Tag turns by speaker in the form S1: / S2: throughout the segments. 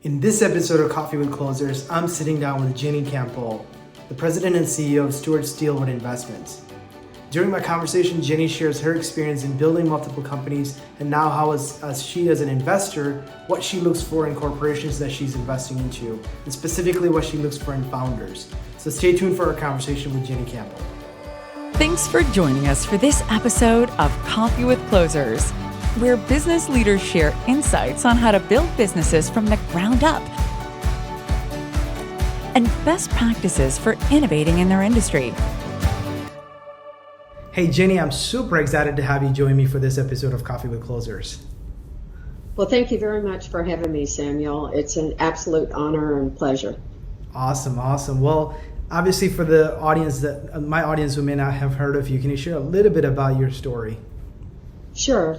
S1: In this episode of Coffee with Closers, I'm sitting down with Jennie Campbell, the president and CEO of Steward Steelwood Investments. During my conversation, Jennie shares her experience in building multiple companies and now how as she as an investor, what she looks for in corporations that she's investing into, and specifically what she looks for in founders. So stay tuned for our conversation with Jennie Campbell.
S2: Thanks for joining us for this episode of Coffee with Closers, where business leaders share insights on how to build businesses from the ground up and best practices for innovating in their industry.
S1: Hey Jennie, I'm super excited to have you join me for this episode of Coffee with Closers.
S3: Well, thank you very much for having me, Samuel. It's an absolute honor and pleasure.
S1: Awesome. Well, obviously for the audience, my audience who may not have heard of you, can you share a little bit about your story?
S3: Sure.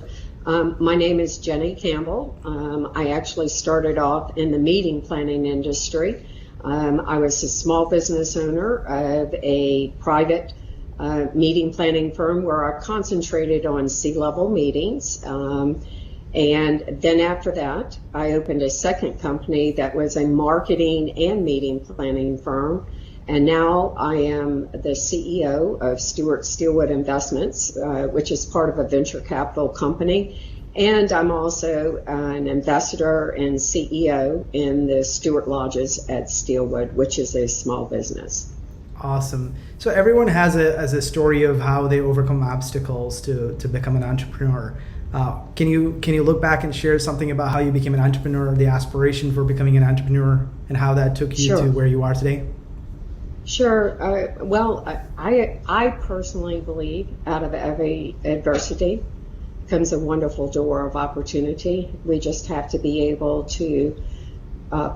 S3: My name is Jennie Campbell. I actually started off in the meeting planning industry. I was a small business owner of a private meeting planning firm where I concentrated on C-level meetings. And then after that, I opened a second company that was a marketing and meeting planning firm. And now I am the CEO of Steelwood Investments, which is part of a venture capital company. And I'm also an ambassador and CEO in the Steward Lodges at Steelwood, which is a small business.
S1: Awesome. So everyone has a story of how they overcome obstacles to become an entrepreneur. Can you look back and share something about how you became an entrepreneur, the aspiration for becoming an entrepreneur, and how that took you to where you are today?
S3: Sure. Well, I personally believe out of every adversity comes a wonderful door of opportunity. We just have to be able to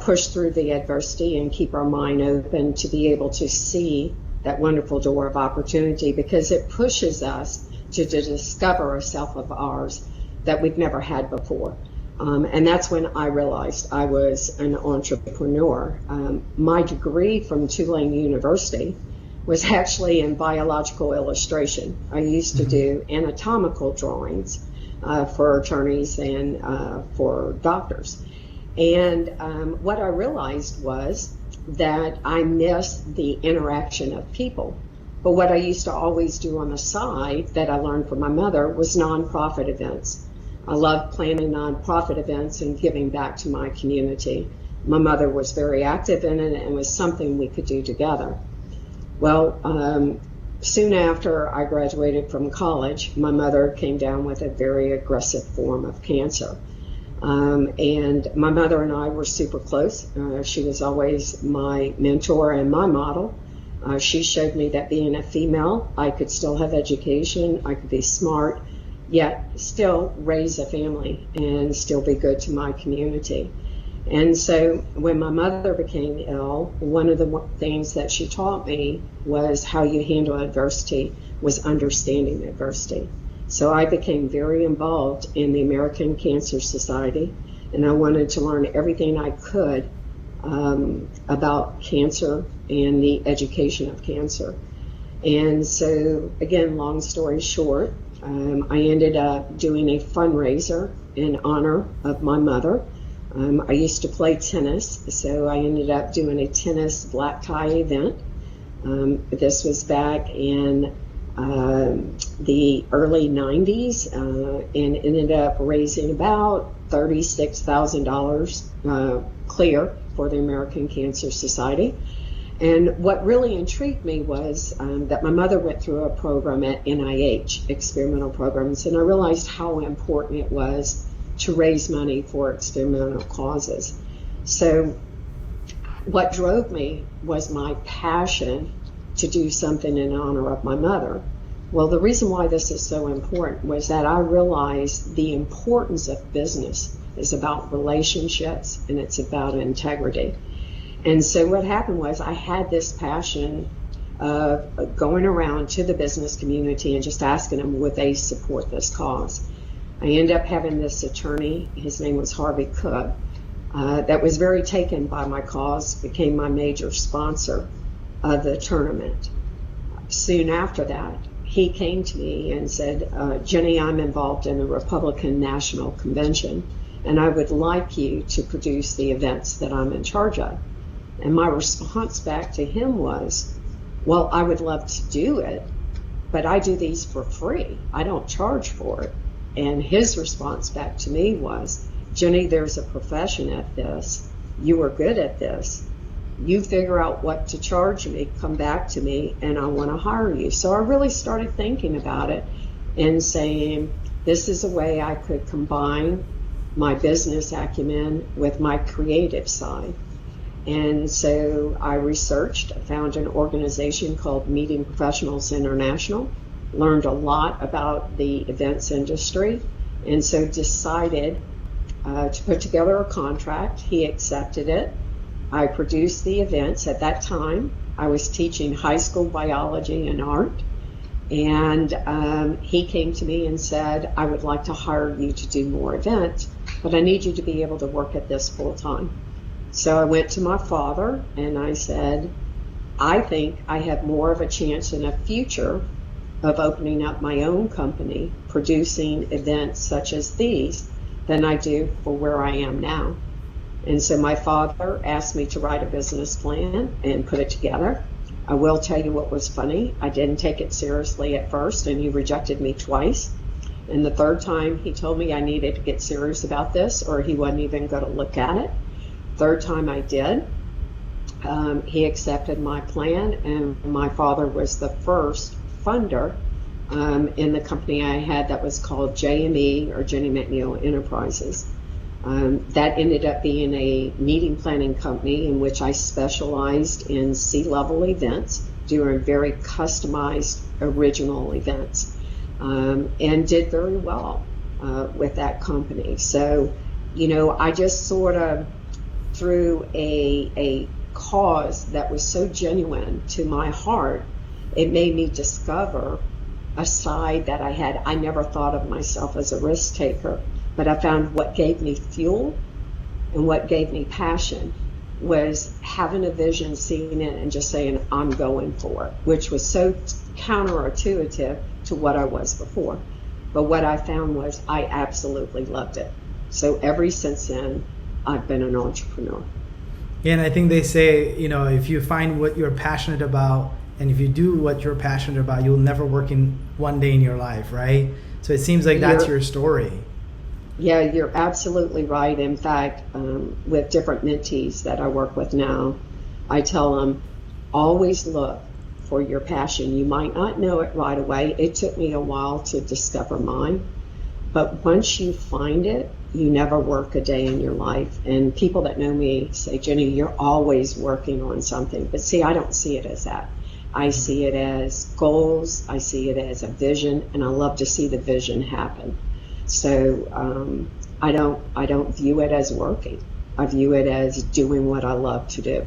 S3: push through the adversity and keep our mind open to be able to see that wonderful door of opportunity, because it pushes us to discover a self of ours that we've never had before. And that's when I realized I was an entrepreneur. My degree from Tulane University was actually in biological illustration. I used to do anatomical drawings for attorneys and for doctors. And what I realized was that I missed the interaction of people. But what I used to always do on the side that I learned from my mother was nonprofit events. I loved planning nonprofit events and giving back to my community. My mother was very active in it, and it was something we could do together. Well, soon after I graduated from college, my mother came down with a very aggressive form of cancer. And my mother and I were super close. She was always my mentor and my model. She showed me that being a female, I could still have education, I could be smart, yet still raise a family and still be good to my community. And so when my mother became ill, one of the things that she taught me was how you handle adversity, was understanding adversity. So I became very involved in the American Cancer Society, and I wanted to learn everything I could about cancer and the education of cancer. And so, again, long story short, I ended up doing a fundraiser in honor of my mother. I used to play tennis, so I ended up doing a tennis black tie event. This was back in the early 90s and ended up raising about $36,000 clear for the American Cancer Society. And what really intrigued me was that my mother went through a program at NIH, experimental programs, and I realized how important it was to raise money for experimental causes. So what drove me was my passion to do something in honor of my mother. Well, the reason why this is so important was that I realized the importance of business is about relationships and it's about integrity. And so what happened was I had this passion of going around to the business community and just asking them, would they support this cause? I ended up having this attorney, his name was Harvey Cook, that was very taken by my cause, became my major sponsor of the tournament. Soon after that, he came to me and said, Jennie, I'm involved in the Republican National Convention, and I would like you to produce the events that I'm in charge of. And my response back to him was, well, I would love to do it, but I do these for free. I don't charge for it. And his response back to me was, Jennie, there's a profession at this. You are good at this. You figure out what to charge me, come back to me, and I want to hire you. So I really started thinking about it and saying, this is a way I could combine my business acumen with my creative side. And so I researched, found an organization called Meeting Professionals International, learned a lot about the events industry, and so decided to put together a contract. He accepted it. I produced the events. At that time, I was teaching high school biology and art, and he came to me and said, I would like to hire you to do more events, but I need you to be able to work at this full time. So I went to my father and I said, I think I have more of a chance in a future of opening up my own company, producing events such as these, than I do for where I am now. And so my father asked me to write a business plan and put it together. I will tell you what was funny. I didn't take it seriously at first, and he rejected me twice. And the third time he told me I needed to get serious about this or he wasn't even going to look at it. Third time I did. He accepted my plan, and my father was the first funder in the company I had that was called JME, or Jennie McNeil Enterprises. That ended up being a meeting planning company in which I specialized in C-level events, doing very customized original events, and did very well with that company. So, I just sort of, through a cause that was so genuine to my heart, it made me discover a side that I had. I never thought of myself as a risk taker, but I found what gave me fuel and what gave me passion was having a vision, seeing it, and just saying, I'm going for it, which was so counterintuitive to what I was before. But what I found was I absolutely loved it. So ever since then, I've been an entrepreneur.
S1: Yeah, and I think they say, if you find what you're passionate about, and if you do what you're passionate about, you'll never work in one day in your life, right? So it seems like that's your story.
S3: Yeah, you're absolutely right. In fact, with different mentees that I work with now, I tell them, always look for your passion. You might not know it right away. It took me a while to discover mine. But once you find it, you never work a day in your life. And people that know me say, Jennie, you're always working on something. But see, I don't see it as that. I see it as goals. I see it as a vision, and I love to see the vision happen. So I don't view it as working. I view it as doing what I love to do.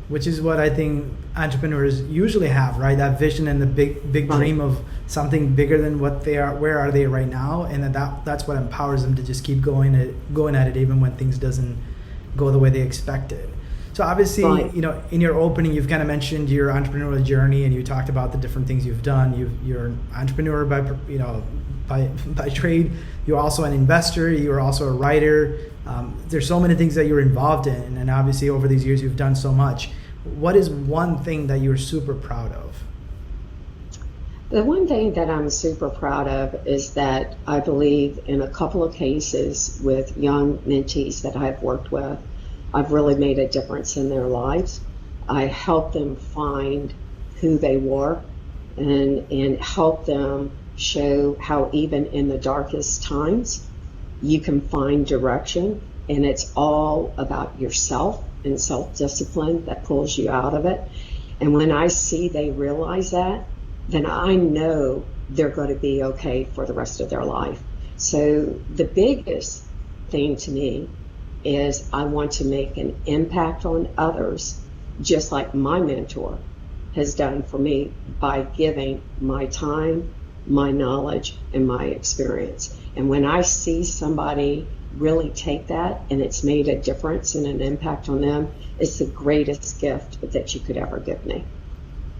S1: Which is what I think entrepreneurs usually have, right? That vision and the big dream of something bigger than what they are. Where are they right now? And that's what empowers them to just keep going at it even when things doesn't go the way they expected. So obviously,
S3: right.
S1: In your opening, you've kind of mentioned your entrepreneurial journey, and you talked about the different things you've done. You're an entrepreneur by trade. You're also an investor. You're also a writer. There's so many things that you're involved in, and obviously over these years you've done so much. What is one thing that you're super proud of?
S3: The one thing that I'm super proud of is that I believe in a couple of cases with young mentees that I've worked with, I've really made a difference in their lives. I helped them find who they were and help them show how even in the darkest times you can find direction, and it's all about yourself and self-discipline that pulls you out of it. And when I see they realize that, then I know they're going to be okay for the rest of their life. So the biggest thing to me is I want to make an impact on others, just like my mentor has done for me by giving my time, my knowledge, and my experience. And when I see somebody really take that and it's made a difference and an impact on them, it's the greatest gift that you could ever give me.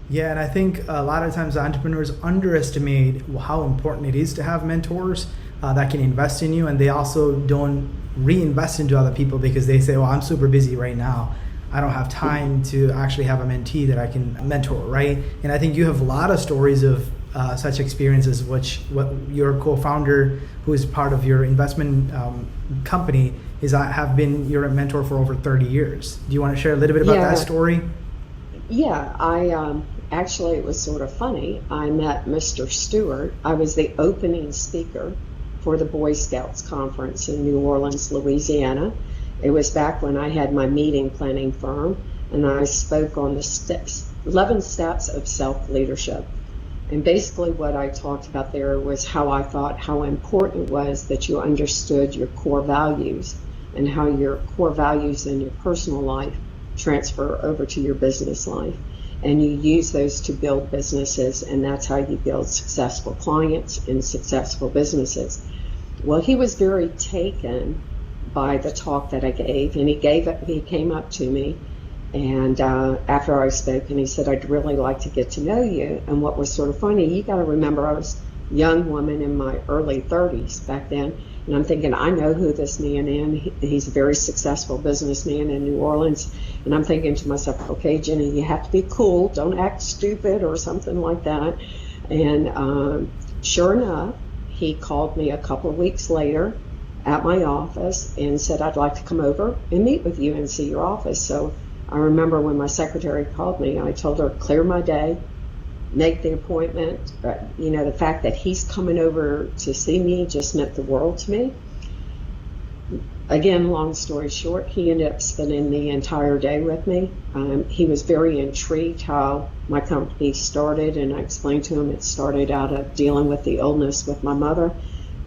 S1: Yeah, and I think a lot of times entrepreneurs underestimate how important it is to have mentors. that can invest in you, and they also don't reinvest into other people because they say, well, I'm super busy right now. I don't have time to actually have a mentee that I can mentor, right? And I think you have a lot of stories of such experiences, what your co-founder, who is part of your investment company, have been your mentor for over 30 years. Do you want to share a little bit about that story?
S3: Yeah, I actually, it was sort of funny. I met Mr. Steward. I was the opening speaker for the Boy Scouts conference in New Orleans, Louisiana. It was back when I had my meeting planning firm, and I spoke on the 11 steps of self-leadership. And basically what I talked about there was how I thought how important it was that you understood your core values and how your core values in your personal life transfer over to your business life. And you use those to build businesses, and that's how you build successful clients and successful businesses. Well, he was very taken by the talk that I gave, and he came up to me, and after I spoke, and he said, I'd really like to get to know you. And what was sort of funny, you got to remember, I was a young woman in my early 30s back then, and I'm thinking, I know who this man is. He's a very successful businessman in New Orleans, and I'm thinking to myself, okay, Jenny, you have to be cool, don't act stupid or something like that. And sure enough, he called me a couple of weeks later at my office and said, I'd like to come over and meet with you and see your office. So I remember when my secretary called me, I told her, clear my day, make the appointment. The fact that he's coming over to see me just meant the world to me. Again, long story short, he ended up spending the entire day with me. He was very intrigued how my company started, and I explained to him it started out of dealing with the illness with my mother,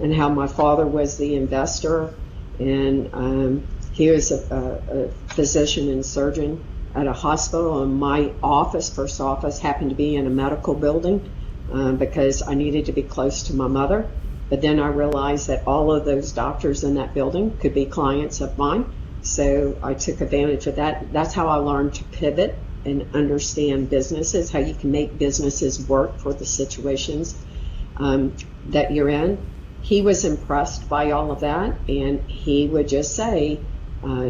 S3: and how my father was the investor, and he was a physician and surgeon at a hospital, and my first office happened to be in a medical building because I needed to be close to my mother. But then I realized that all of those doctors in that building could be clients of mine, so I took advantage of that. That's how I learned to pivot and understand businesses, how you can make businesses work for the situations that you're in. He was impressed by all of that, and he would just say,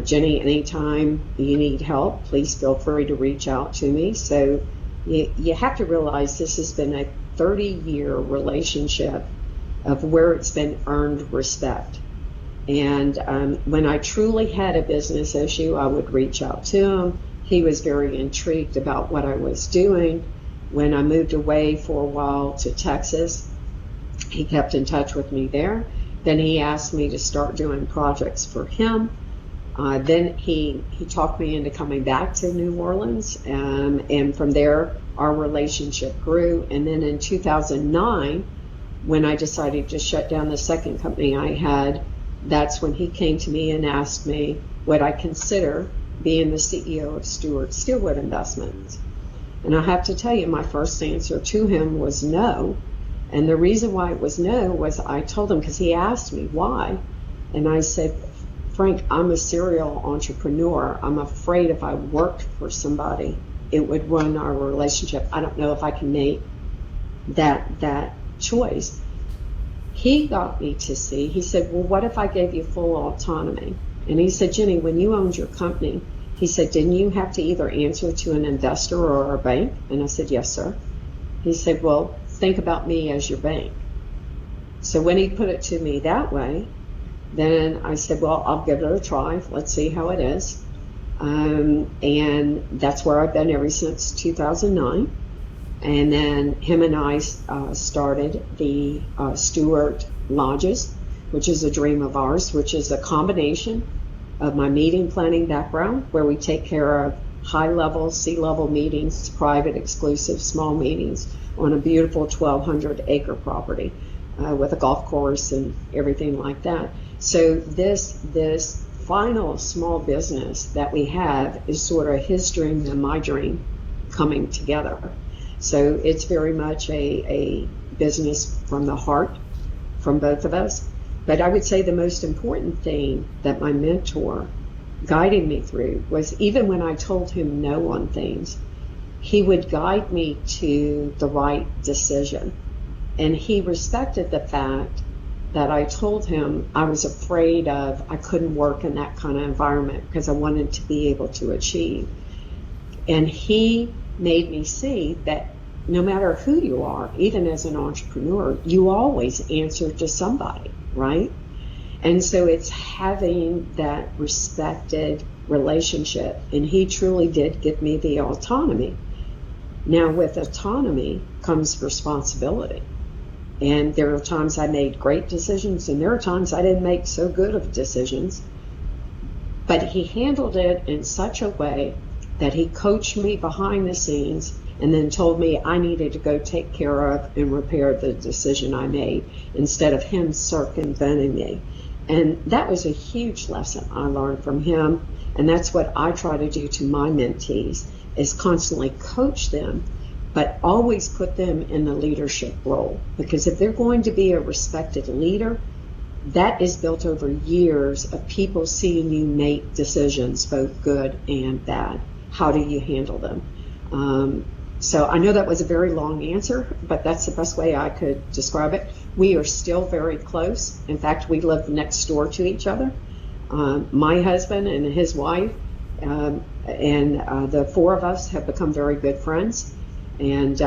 S3: Jenny, anytime you need help, please feel free to reach out to me. So you have to realize this has been a 30-year relationship of where it's been earned respect. And when I truly had a business issue, I would reach out to him. He was very intrigued about what I was doing. When I moved away for a while to Texas, he kept in touch with me there. Then he asked me to start doing projects for him. Then he talked me into coming back to New Orleans, and from there our relationship grew. And then in 2009, when I decided to shut down the second company I had, that's when he came to me and asked me would I consider being the CEO of Steelwood Investments. And I have to tell you, my first answer to him was no. And the reason why it was no was I told him, because he asked me why, and I said, Frank, I'm a serial entrepreneur. I'm afraid if I worked for somebody, it would ruin our relationship. I don't know if I can make that choice. He got me to see, he said, well, what if I gave you full autonomy? And he said, Jenny, when you owned your company, he said, didn't you have to either answer to an investor or a bank? And I said, yes, sir. He said, well, think about me as your bank. So when he put it to me that way, then I said, well, I'll give it a try. Let's see how it is. And that's where I've been ever since 2009. And then him and I started the Steward Lodges, which is a dream of ours, which is a combination of my meeting planning background, where we take care of high-level, C-level meetings, private, exclusive, small meetings on a beautiful 1,200-acre property with a golf course and everything like that. So this final small business that we have is sort of his dream and my dream coming together. So it's very much a business from the heart from both of us. But I would say the most important thing that my mentor guided me through was, even when I told him no on things, he would guide me to the right decision. And he respected the fact that I told him I was afraid I couldn't work in that kind of environment because I wanted to be able to achieve. And he made me see that no matter who you are, even as an entrepreneur, you always answer to somebody, right? And so it's having that respected relationship. And he truly did give me the autonomy. Now, with autonomy comes responsibility. And there are times I made great decisions, and there are times I didn't make so good of decisions. But he handled it in such a way that he coached me behind the scenes and then told me I needed to go take care of and repair the decision I made instead of him circumventing me. And that was a huge lesson I learned from him. And that's what I try to do to my mentees, is constantly coach them, but always put them in the leadership role. Because if they're going to be a respected leader, that is built over years of people seeing you make decisions, both good and bad. How do you handle them? So I know that was a very long answer, but that's the best way I could describe it. We are still very close. In fact, we live next door to each other. My husband and his wife and the four of us have become very good friends. And,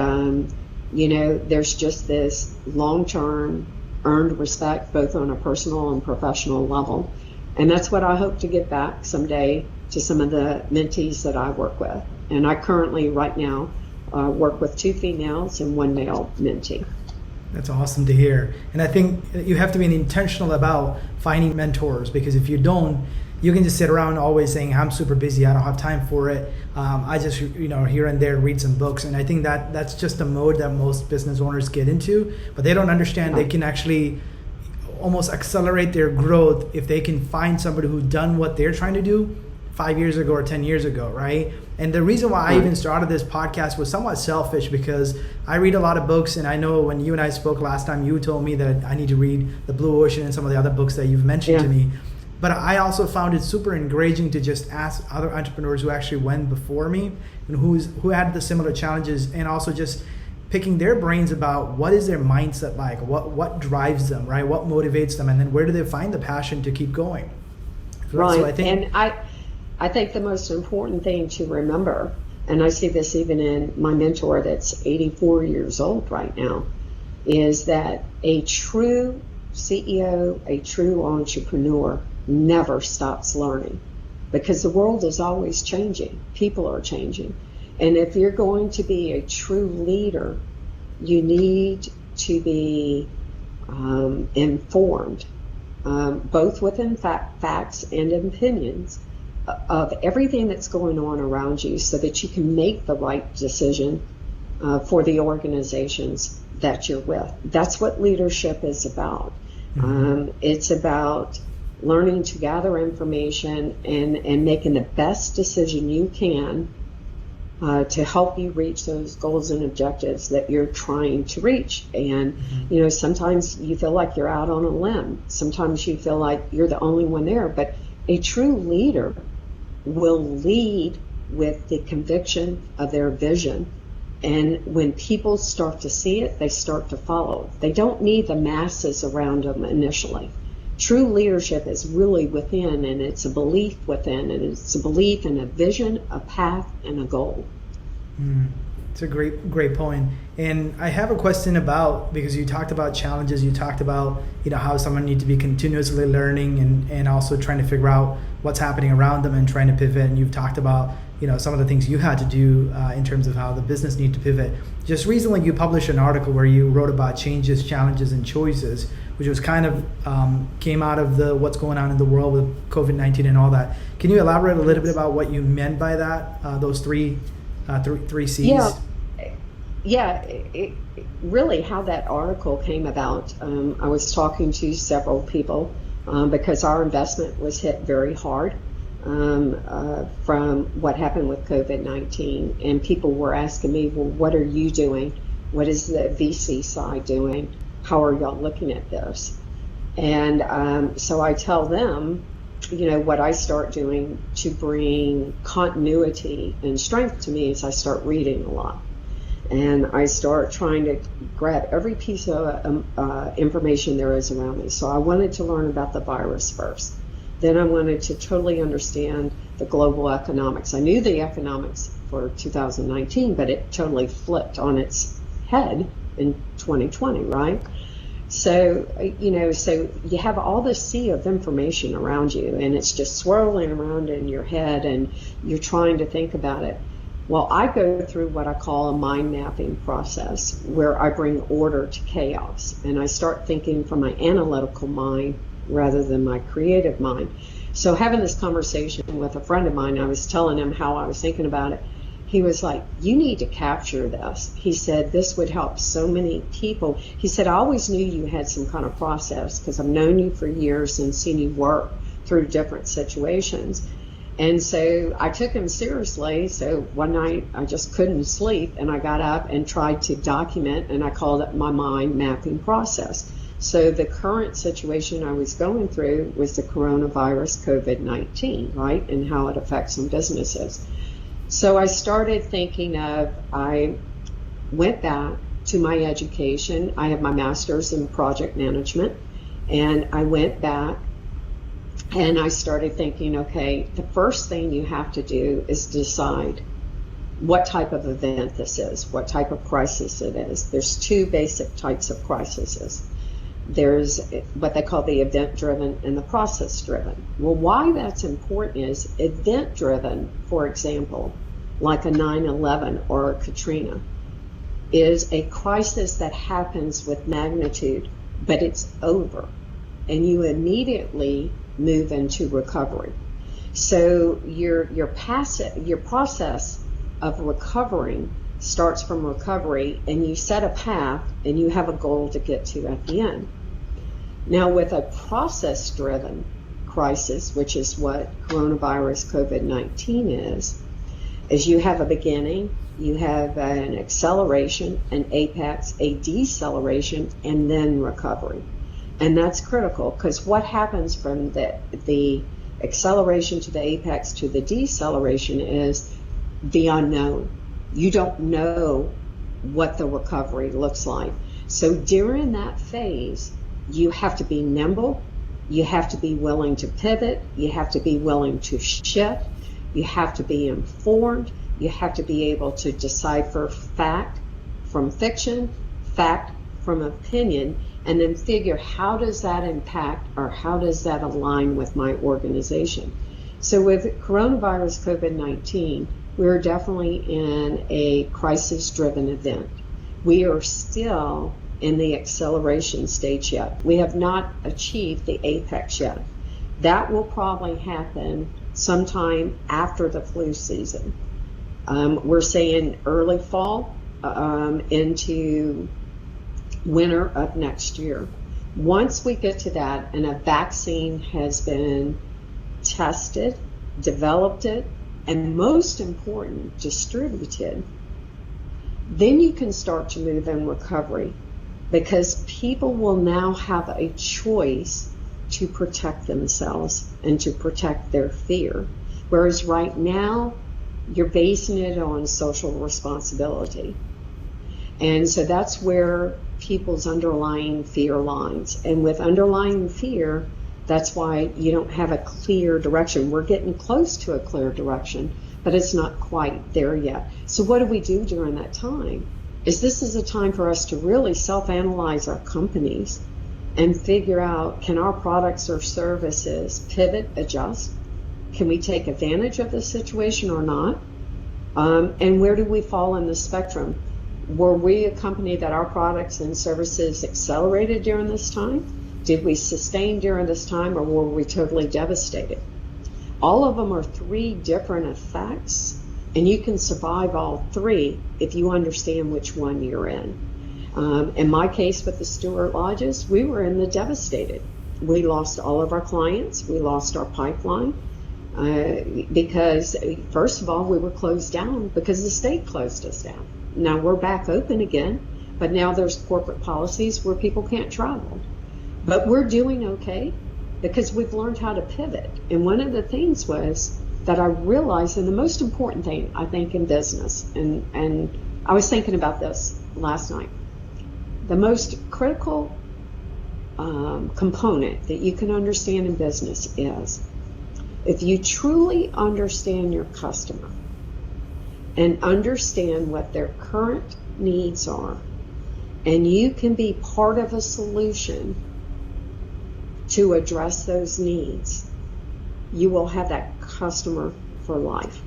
S3: there's just this long-term earned respect, both on a personal and professional level. And that's what I hope to give back someday to some of the mentees that I work with. And I currently, right now, work with 2 females and 1 male mentee.
S1: That's awesome to hear. And I think you have to be intentional about finding mentors, because if you don't, you can just sit around always saying, I'm super busy, I don't have time for it. I just, here and there read some books. And I think that's just a mode that most business owners get into, but they don't understand they can actually almost accelerate their growth if they can find somebody who's done what they're trying to do 5 years ago or 10 years ago, right? And the reason why I even started this podcast was somewhat selfish, because I read a lot of books, and I know when you and I spoke last time, you told me that I need to read The Blue Ocean and some of the other books that you've mentioned to me. But I also found it super engaging to just ask other entrepreneurs who actually went before me and who had the similar challenges, and also just picking their brains about what is their mindset like, what drives them, right? What motivates them, and then where do they find the passion to keep going?
S3: Right,
S1: so I think,
S3: and I think the most important thing to remember, and I see this even in my mentor that's 84 years old right now, is that a true CEO, a true entrepreneur never stops learning, because the world is always changing. People are changing. And if you're going to be a true leader, you need to be informed, both within facts and opinions, of everything that's going on around you, so that you can make the right decision for the organizations that you're with. That's what leadership is about. It's about learning to gather information and making the best decision you can to help you reach those goals and objectives that you're trying to reach. And, sometimes you feel like you're out on a limb. Sometimes you feel like you're the only one there. But a true leader will lead with the conviction of their vision. And when people start to see it, they start to follow. They don't need the masses around them initially. True leadership is really within, and it's a belief within, and it's a belief in a vision, a path, and a goal.
S1: It's a great point. And I have a question about, because you talked about challenges, you talked about how someone needs to be continuously learning and also trying to figure out what's happening around them and trying to pivot. And you've talked about some of the things you had to do in terms of how the business needs to pivot. Just recently you published an article where you wrote about changes, challenges, and choices, which was kind of came out of what's going on in the world with COVID-19 and all that. Can you elaborate a little bit about what you meant by that, those three C's?
S3: Really how that article came about. I was talking to several people because our investment was hit very hard from what happened with COVID-19. And people were asking me, well, what are you doing? What is the VC side doing? How are y'all looking at this? And so I tell them, what I start doing to bring continuity and strength to me is I start reading a lot. And I start trying to grab every piece of information there is around me. So I wanted to learn about the virus first. Then I wanted to totally understand the global economics. I knew the economics for 2019, but it totally flipped on its head in 2020, right? So, so you have all this sea of information around you, and it's just swirling around in your head, and you're trying to think about it. Well, I go through what I call a mind mapping process, where I bring order to chaos, and I start thinking from my analytical mind rather than my creative mind. So having this conversation with a friend of mine, I was telling him how I was thinking about it. He was like, you need to capture this. He said, this would help so many people. He said, I always knew you had some kind of process because I've known you for years and seen you work through different situations. And so I took him seriously. So one night I just couldn't sleep, and I got up and tried to document, and I called it my mind mapping process. So the current situation I was going through was the coronavirus COVID-19, right, and how it affects some businesses. So I started thinking I went back to my education. I have my master's in project management, and I went back and I started thinking, okay, the first thing you have to do is decide what type of event this is, what type of crisis it is. There's two basic types of crises. There's what they call the event-driven and the process-driven. Well, why that's important is event-driven, for example, like a 9/11 or a Katrina, is a crisis that happens with magnitude, but it's over, and you immediately move into recovery. So your process of recovering starts from recovery, and you set a path and you have a goal to get to at the end. Now with a process-driven crisis, which is what coronavirus COVID-19 is you have a beginning, you have an acceleration, an apex, a deceleration, and then recovery. And that's critical, because what happens from the acceleration to the apex to the deceleration is the unknown. You don't know what the recovery looks like. So during that phase, you have to be nimble, you have to be willing to pivot, you have to be willing to shift, you have to be informed, you have to be able to decipher fact from fiction, fact from opinion, and then figure how does that impact or how does that align with my organization. So with coronavirus COVID-19, we're definitely in a crisis-driven event. We are still in the acceleration stage yet. We have not achieved the apex yet. That will probably happen sometime after the flu season. We're saying early fall into winter of next year. Once we get to that and a vaccine has been tested, developed it, and most important, distributed, then you can start to move in recovery, because people will now have a choice to protect themselves and to protect their fear. Whereas right now, you're basing it on social responsibility. And so that's where people's underlying fear lies. And with underlying fear, that's why you don't have a clear direction. We're getting close to a clear direction, but it's not quite there yet. So what do we do during that time? This is a time for us to really self-analyze our companies and figure out, can our products or services pivot, adjust? Can we take advantage of the situation or not? And where do we fall in the spectrum? Were we a company that our products and services accelerated during this time? Did we sustain during this time, or were we totally devastated? All of them are three different effects, and you can survive all three if you understand which one you're in. In my case with the Steward Lodges, we were in the devastated. We lost all of our clients. We lost our pipeline because, first of all, we were closed down because the state closed us down. Now we're back open again, but now there's corporate policies where people can't travel. But we're doing okay because we've learned how to pivot. And one of the things was that I realized, and the most important thing I think in business, and I was thinking about this last night. The most critical component that you can understand in business is if you truly understand your customer and understand what their current needs are, and you can be part of a solution to address those needs, you will have that customer for life.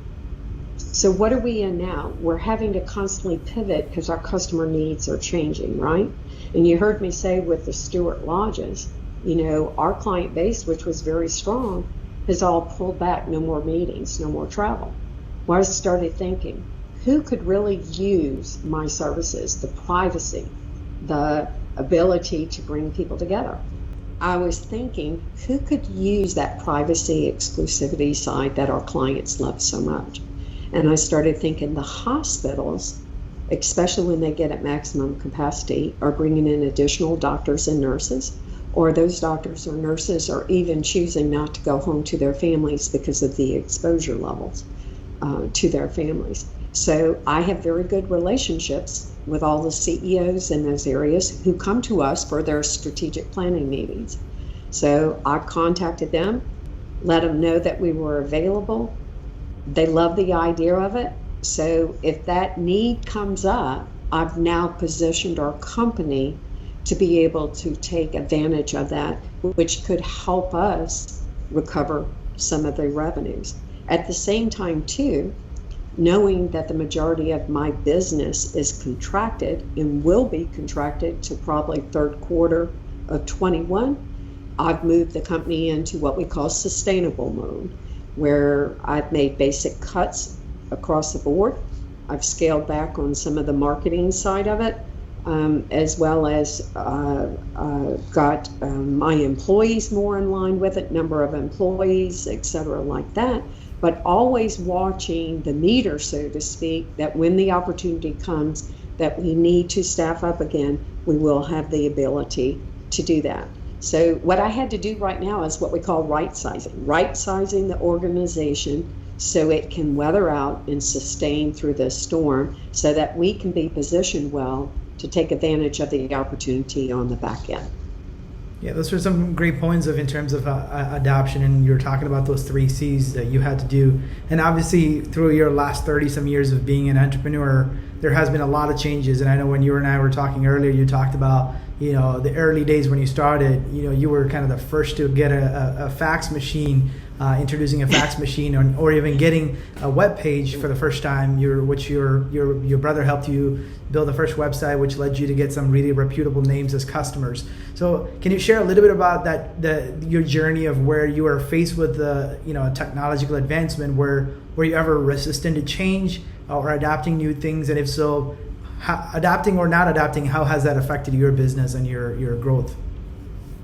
S3: So what are we in now? We're having to constantly pivot because our customer needs are changing, right? And you heard me say with the Steward lodges, our client base, which was very strong, has all pulled back. No more meetings, no more travel. Well, I started thinking, who could really use my services, the privacy, the ability to bring people together? I was thinking, who could use that privacy exclusivity side that our clients love so much? And I started thinking the hospitals, especially when they get at maximum capacity, are bringing in additional doctors and nurses, or those doctors or nurses are even choosing not to go home to their families because of the exposure levels to their families. So I have very good relationships with all the CEOs in those areas who come to us for their strategic planning meetings. So I contacted them, let them know that we were available. They love the idea of it. So if that need comes up, I've now positioned our company to be able to take advantage of that, which could help us recover some of the revenues. At the same time, too, knowing that the majority of my business is contracted and will be contracted to probably third quarter of 21, I've moved the company into what we call sustainable mode, where I've made basic cuts across the board. I've scaled back on some of the marketing side of it, as well as got my employees more in line with it, number of employees, et cetera, like that. But always watching the meter, so to speak, that when the opportunity comes that we need to staff up again, we will have the ability to do that. So what I had to do right now is what we call right-sizing the organization so it can weather out and sustain through this storm so that we can be positioned well to take advantage of the opportunity on the back end.
S1: Yeah, those are some great points in terms of adoption, and you're talking about those 3 C's that you had to do. And obviously, through your last 30-some years of being an entrepreneur, there has been a lot of changes. And I know when you and I were talking earlier, you talked about, the early days when you started, you were kind of the first to get a fax machine, introducing a fax machine, or even getting a web page for the first time, which your brother helped you build the first website, which led you to get some really reputable names as customers. So can you share a little bit about your journey of where you were faced with the technological advancement, were you ever resistant to change or adapting new things, and if so, adapting or not adapting, how has that affected your business and your growth?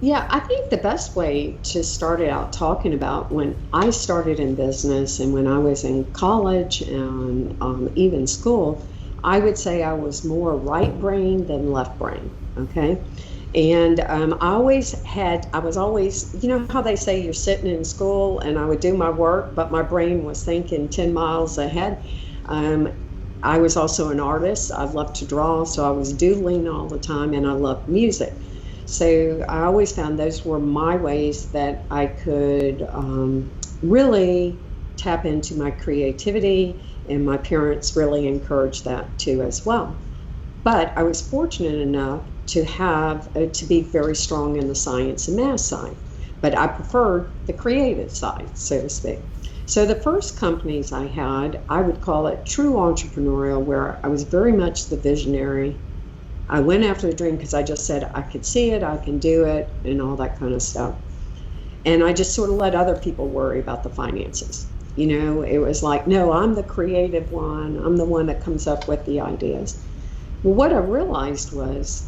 S3: Yeah, I think the best way to start it out talking about when I started in business and when I was in college and even school, I would say I was more right brain than left brain, okay? And I was always, how they say you're sitting in school and I would do my work, but my brain was thinking 10 miles ahead. I was also an artist. I loved to draw, so I was doodling all the time, and I loved music. So I always found those were my ways that I could really tap into my creativity, and my parents really encouraged that too as well. But I was fortunate enough to be very strong in the science and math side, but I preferred the creative side, so to speak. So the first companies I had, I would call it true entrepreneurial, where I was very much the visionary. I went after the dream because I just said I could see it, I can do it, and all that kind of stuff. And I just sort of let other people worry about the finances. It was like, no, I'm the creative one. I'm the one that comes up with the ideas. Well, what I realized was,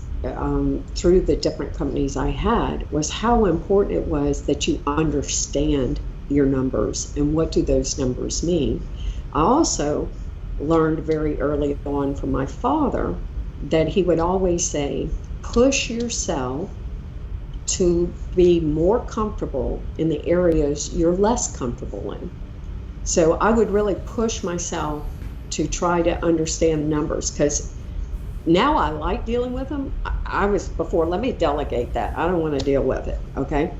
S3: through the different companies I had, was how important it was that you understand your numbers and what do those numbers mean. I also learned very early on from my father that he would always say, push yourself to be more comfortable in the areas you're less comfortable in. So I would really push myself to try to understand the numbers, because now I like dealing with them. I was before, let me delegate that. I don't want to deal with it, okay?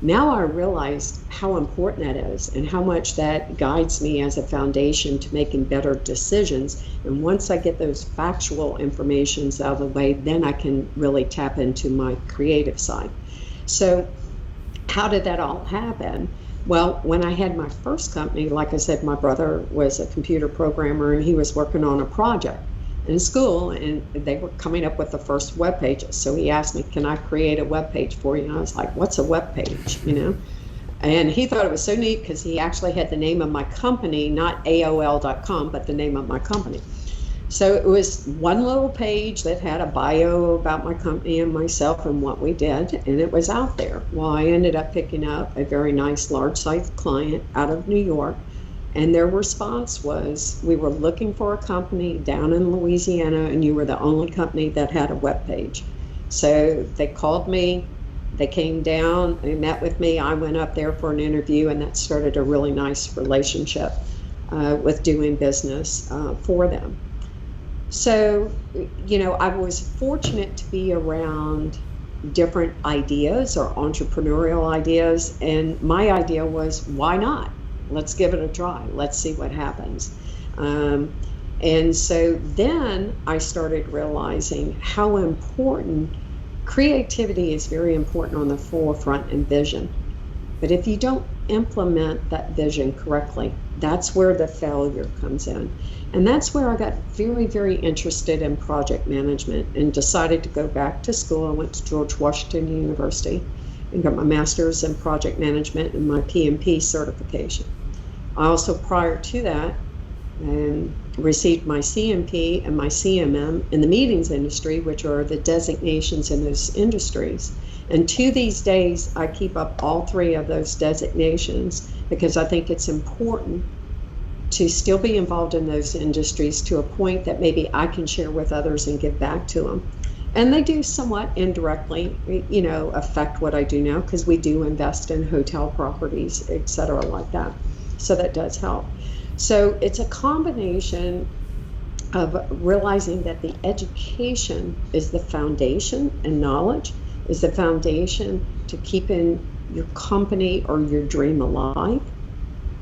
S3: Now I realize how important that is and how much that guides me as a foundation to making better decisions. And once I get those factual informations out of the way, then I can really tap into my creative side. So how did that all happen? Well, when I had my first company, like I said, my brother was a computer programmer and he was working on a project in school, and they were coming up with the first web pages. So he asked me, can I create a web page for you? And I was like, what's a web page, you know? And he thought it was so neat because he actually had the name of my company, not AOL.com, but the name of my company. So it was one little page that had a bio about my company and myself and what we did, and it was out there. Well, I ended up picking up a very nice large-sized client out of New York, and their response was, we were looking for a company down in Louisiana, and you were the only company that had a web page. So they called me, they came down, they met with me, I went up there for an interview, and that started a really nice relationship with doing business for them. So, you know, I was fortunate to be around different ideas or entrepreneurial ideas, and my idea was, why not? Let's give it a try. Let's see what happens. And so then I started realizing how important creativity is. Very important on the forefront and vision. But if you don't implement that vision correctly, that's where the failure comes in. And that's where I got very, very interested in project management and decided to go back to school. I went to George Washington University and got my master's in project management and my PMP certification. I also, prior to that, received my CMP and my CMM in the meetings industry, which are the designations in those industries. And to these days, I keep up all three of those designations because I think it's important to still be involved in those industries to a point that maybe I can share with others and give back to them. And they do somewhat indirectly, you know, affect what I do now, because we do invest in hotel properties, et cetera, like that. So that does help. So it's a combination of realizing that the education is the foundation, and knowledge is the foundation to keeping your company or your dream alive,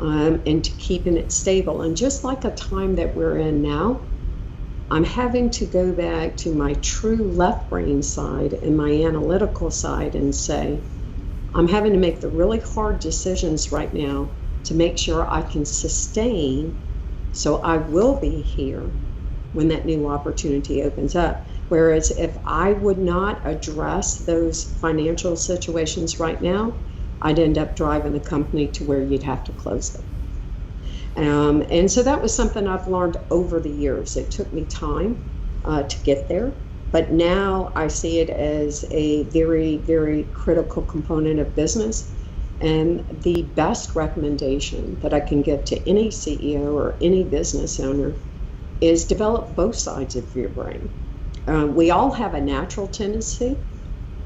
S3: and to keeping it stable. And just like a time that we're in now, I'm having to go back to my true left brain side and my analytical side and say, I'm having to make the really hard decisions right now to make sure I can sustain, so I will be here when that new opportunity opens up. Whereas if I would not address those financial situations right now, I'd end up driving the company to where you'd have to close them. And so that was something I've learned over the years. It took me time to get there, but now I see it as a very, very critical component of business. And the best recommendation that I can give to any CEO or any business owner is develop both sides of your brain. We all have a natural tendency,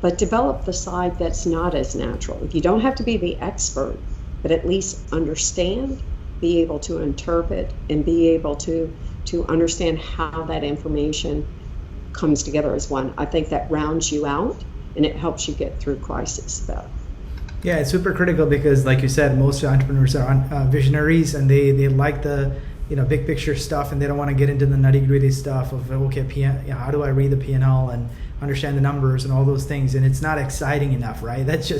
S3: but develop the side that's not as natural. You don't have to be the expert, but at least understand, be able to interpret, and be able to understand how that information comes together as one. I think that rounds you out and it helps you get through crisis better.
S1: Yeah, it's super critical because, like you said, most entrepreneurs are visionaries, and they like the big picture stuff, and they don't want to get into the nitty gritty stuff of how do I read the P&L and understand the numbers and all those things, and it's not exciting enough, right? That's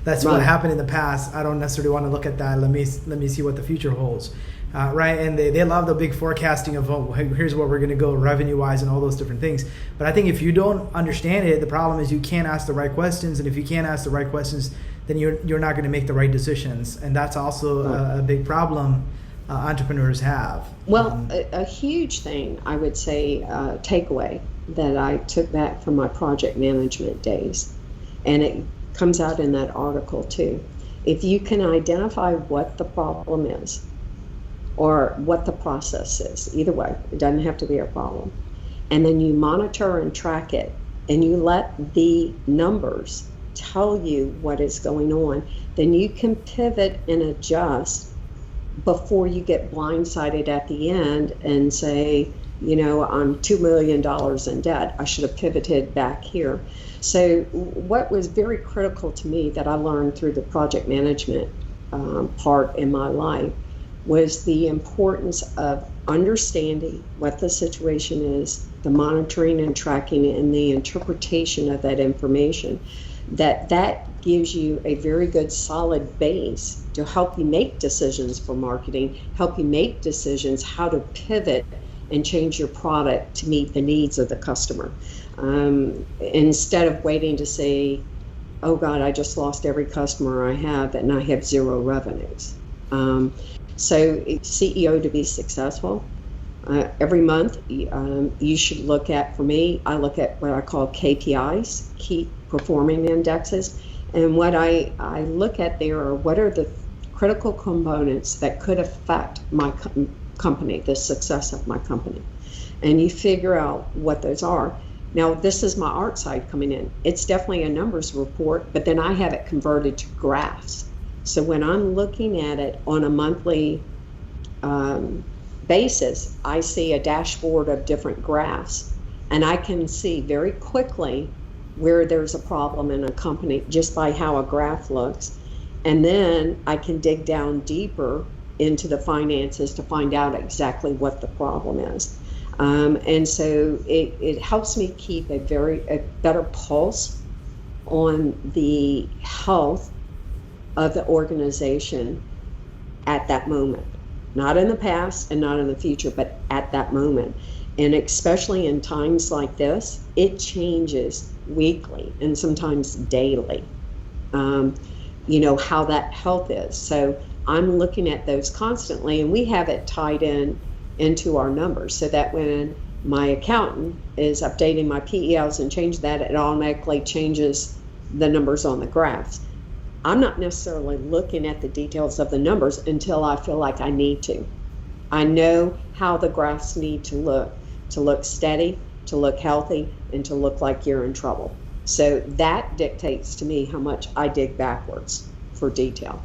S1: right. What happened in the past. I don't necessarily want to look at that. Let me see what the future holds, right? And they love the big forecasting of here's where we're going to go revenue wise and all those different things. But I think if you don't understand it, the problem is you can't ask the right questions, and if you can't ask the right questions, then you're not going to make the right decisions, and that's also a big problem entrepreneurs have.
S3: Well, a huge thing I would say, takeaway that I took back from my project management days, and it comes out in that article too. If you can identify what the problem is or what the process is, either way, it doesn't have to be a problem, and then you monitor and track it, and you let the numbers tell you what is going on, then you can pivot and adjust before you get blindsided at the end and say, I'm $2 million in debt. I should have pivoted back here. So what was very critical to me that I learned through the project management part in my life was the importance of understanding what the situation is, the monitoring and tracking and the interpretation of that information. That gives you a very good solid base to help you make decisions for marketing, help you make decisions how to pivot and change your product to meet the needs of the customer. Instead of waiting to say, oh God, I just lost every customer I have and I have zero revenues. So CEO to be successful, every month you should look at, for me, I look at what I call Kpis, key performing indexes. And what I look at there are what are the critical components that could affect my company, the success of my company. And you figure out what those are. Now, this is my art side coming in. It's definitely a numbers report, but then I have it converted to graphs. So when I'm looking at it on a monthly basis, I see a dashboard of different graphs, and I can see very quickly where there's a problem in a company just by how a graph looks. And then I can dig down deeper into the finances to find out exactly what the problem is. And so it helps me keep a better pulse on the health of the organization at that moment. Not in the past and not in the future, but at that moment. And especially in times like this, it changes weekly and sometimes daily, how that health is. So I'm looking at those constantly, and we have it tied into our numbers so that when my accountant is updating my PELs and change that, it automatically changes the numbers on the graphs. I'm not necessarily looking at the details of the numbers until I feel like I need to. I know how the graphs need to look steady, to look healthy, and to look like you're in trouble. So that dictates to me how much I dig backwards for detail.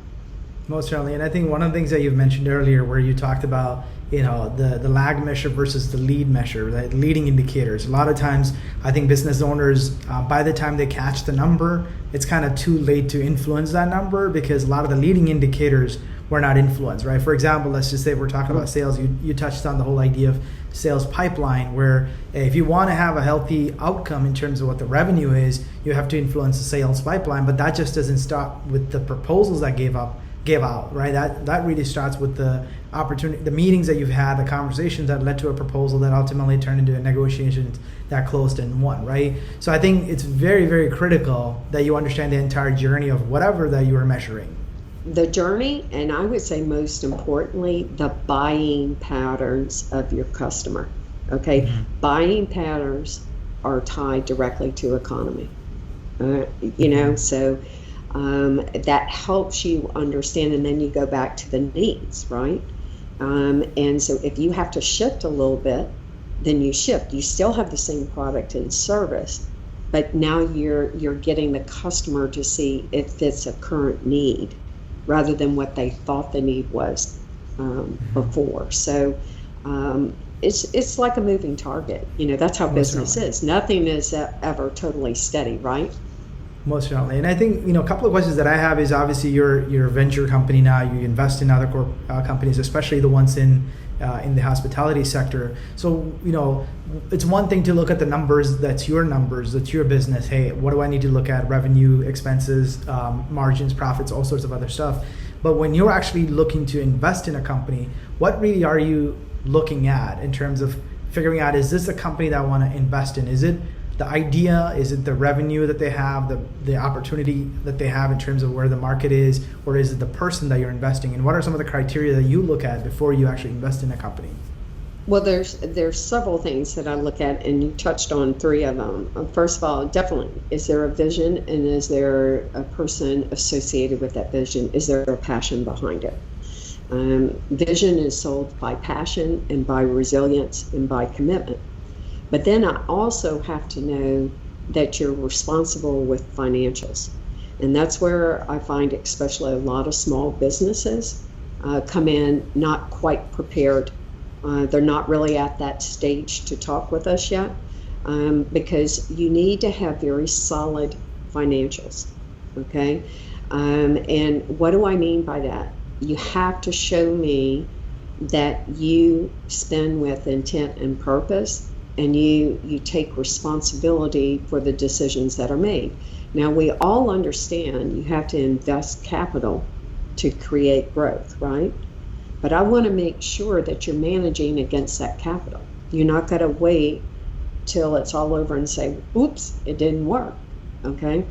S1: Most certainly. And I think one of the things that you've mentioned earlier where you talked about, the lag measure versus the lead measure, right? Leading indicators. A lot of times, I think business owners, by the time they catch the number, it's kind of too late to influence that number because a lot of the leading indicators were not influenced, right? For example, let's just say we're talking about sales. You touched on the whole idea of sales pipeline, where if you want to have a healthy outcome in terms of what the revenue is, you have to influence the sales pipeline, but that just doesn't stop with the proposals that gave out, right? That really starts with the opportunity, the meetings that you've had, the conversations that led to a proposal that ultimately turned into a negotiation that closed and won, right? So I think it's very, very critical that you understand the entire journey of whatever that you are measuring.
S3: The journey, and I would say most importantly, the buying patterns of your customer, okay? Mm-hmm. Buying patterns are tied directly to economy, so that helps you understand, and then you go back to the needs, right? And so if you have to shift a little bit, then you shift. You still have the same product and service, but now you're getting the customer to see if it's a current need rather than what they thought the need was before. So it's like a moving target. That's how business is. Nothing is ever totally steady, right?
S1: Most certainly. And I think, a couple of questions that I have is obviously you're a venture company now, you invest in other companies, especially the ones in the hospitality sector. So, it's one thing to look at the numbers, that's your business. Hey, what do I need to look at? Revenue, expenses, margins, profits, all sorts of other stuff. But when you're actually looking to invest in a company, what really are you looking at in terms of figuring out, is this a company that I want to invest in? Is it the idea? Is it the revenue that they have, the opportunity that they have in terms of where the market is, or is it the person that you're investing in? What are some of the criteria that you look at before you actually invest in a company?
S3: Well, there's several things that I look at, and you touched on three of them. First of all, definitely, is there a vision, and is there a person associated with that vision? Is there a passion behind it? Vision is sold by passion and by resilience and by commitment. But then I also have to know that you're responsible with financials. And that's where I find especially a lot of small businesses come in not quite prepared. They're not really at that stage to talk with us yet, because you need to have very solid financials, okay? And what do I mean by that? You have to show me that you spend with intent and purpose, and you take responsibility for the decisions that are made. Now, we all understand you have to invest capital to create growth, right? But I want to make sure that you're managing against that capital. You're not going to wait till it's all over and say, oops, it didn't work, okay?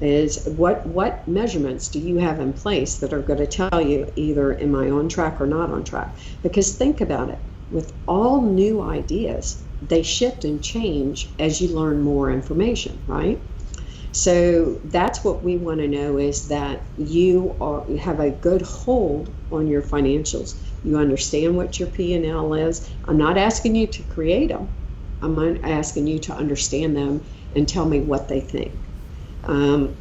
S3: Is what measurements do you have in place that are going to tell you either am I on track or not on track? Because think about it, with all new ideas, they shift and change as you learn more information, right? So that's what we want to know, is that you have a good hold on your financials. You understand what your P&L is. I'm not asking you to create them. I'm asking you to understand them and tell me what they think. And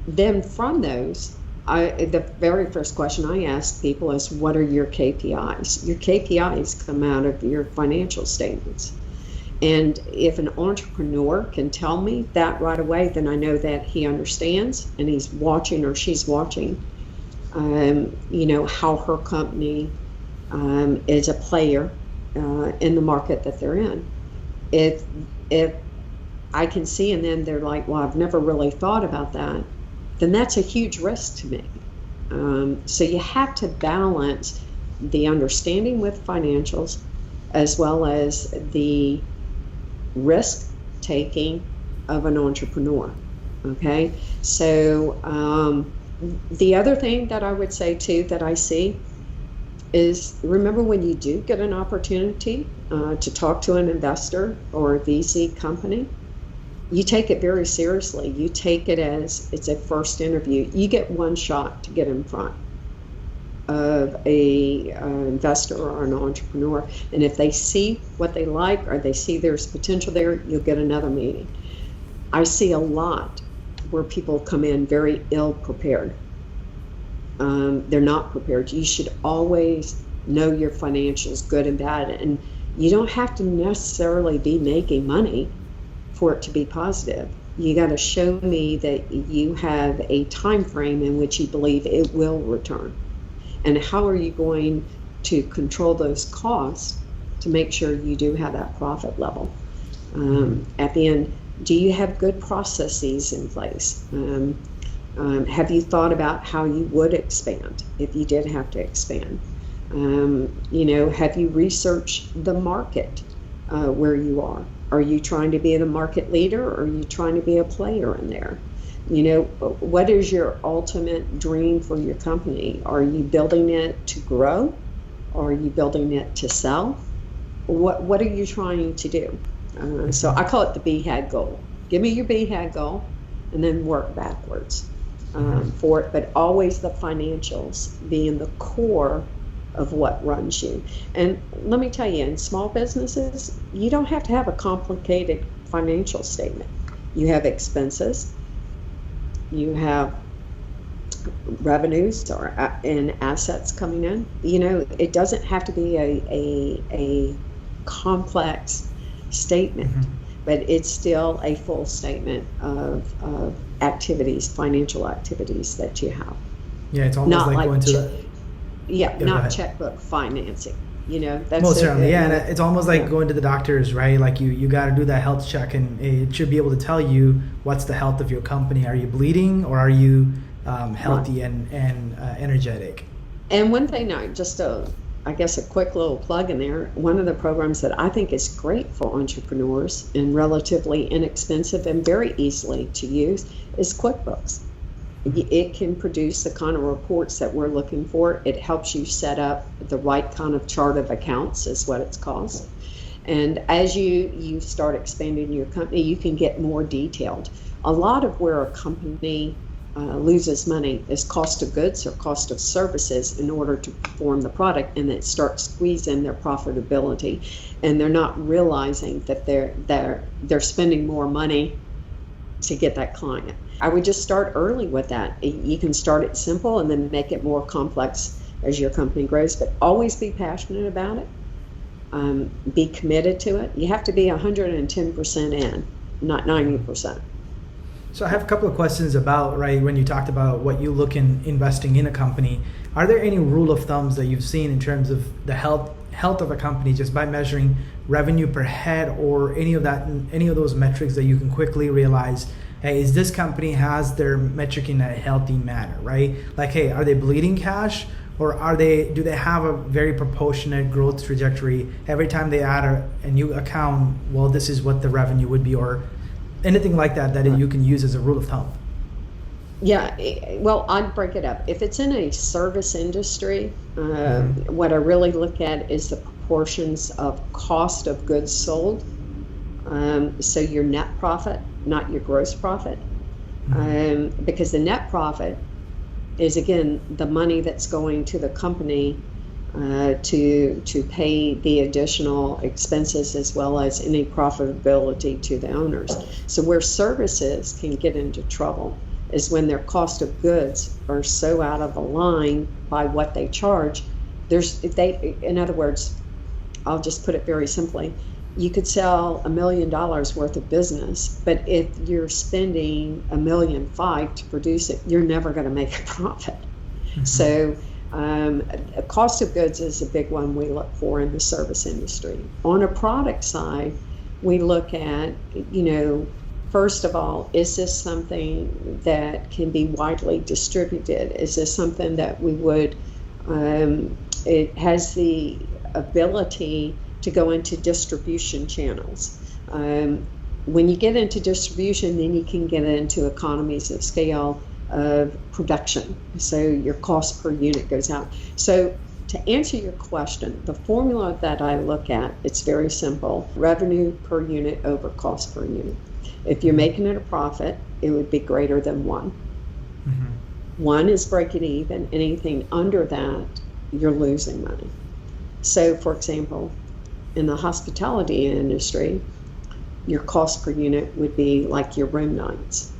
S3: then from those, the very first question I ask people is, what are your KPIs? Your KPIs come out of your financial statements. And if an entrepreneur can tell me that right away, then I know that he understands and he's watching, or she's watching, how her company is a player in the market that they're in. If I can see, and then they're like, well, I've never really thought about that, then that's a huge risk to me. So you have to balance the understanding with financials as well as the risk taking of an entrepreneur. Okay, so the other thing that I would say too that I see is, remember, when you do get an opportunity to talk to an investor or a VC company, you take it very seriously. You take it as it's a first interview. You get one shot to get in front of a investor or an entrepreneur, and if they see what they like or they see there's potential there, you'll get another meeting. I see a lot where people come in very ill prepared. They're not prepared. You should always know your financials, good and bad, and you don't have to necessarily be making money for it to be positive. You got to show me that you have a time frame in which you believe it will return. And how are you going to control those costs to make sure you do have that profit level? At the end, do you have good processes in place? Have you thought about how you would expand if you did have to expand? Have you researched the market where you are? Are you trying to be the market leader, or are you trying to be a player in there? What is your ultimate dream for your company? Are you building it to grow? Or are you building it to sell? What are you trying to do? So I call it the BHAG goal. Give me your BHAG goal and then work backwards for it, but always the financials being the core of what runs you. And let me tell you, in small businesses, you don't have to have a complicated financial statement. You have expenses, you have revenues and assets coming in. It doesn't have to be a complex statement, but it's still a full statement of activities, financial activities that you have.
S1: Yeah, it's almost
S3: not
S1: like going to the...
S3: not checkbook financing. That's
S1: most certainly, yeah. And it's almost like going to the doctors, right? Like you got to do that health check, and it should be able to tell you what's the health of your company. Are you bleeding, or are you healthy and energetic? And
S3: one thing, I guess a quick little plug in there, one of the programs that I think is great for entrepreneurs and relatively inexpensive and very easily to use is Quickbooks. It can produce the kind of reports that we're looking for. It helps you set up the right kind of chart of accounts, is what it's called. And as you start expanding your company, you can get more detailed. A lot of where a company loses money is cost of goods or cost of services in order to perform the product, and it starts squeezing their profitability, and they're not realizing that they're spending more money to get that client. I would just start early with that. You can start it simple and then make it more complex as your company grows, but always be passionate about it. Be committed to it. You have to be 110% in, not 90%.
S1: So I have a couple of questions about, right, when you talked about what you look in investing in a company, are there any rule of thumbs that you've seen in terms of the health of a company just by measuring revenue per head or any of those metrics that you can quickly realize, hey, is this company has their metric in a healthy manner, right? Like, hey, are they bleeding cash? Or do they have a very proportionate growth trajectory? Every time they add a new account, well, this is what the revenue would be, or anything like that you can use as a rule of thumb?
S3: Yeah, well, I'd break it up. If it's in a service industry, what I really look at is the proportions of cost of goods sold. So your net profit, not your gross profit. Because the net profit is, again, the money that's going to the company to pay the additional expenses as well as any profitability to the owners. So where services can get into trouble is when their cost of goods are so out of line by what they charge. In other words, I'll just put it very simply, you could sell $1 million worth of business, but if you're spending $1.5 million to produce it, you're never going to make a profit. So cost of goods is a big one we look for in the service industry. On a product side, we look at, first of all, is this something that can be widely distributed? Is this something that we would, it has the ability to go into distribution channels? When you get into distribution, then you can get into economies of scale of production. So your cost per unit goes out. So to answer your question, the formula that I look at, it's very simple. Revenue per unit over cost per unit. If you're making it a profit, it would be greater than 1. 1 is breaking even. Anything under that, you're losing money. So for example, in the hospitality industry, your cost per unit would be like your room nights.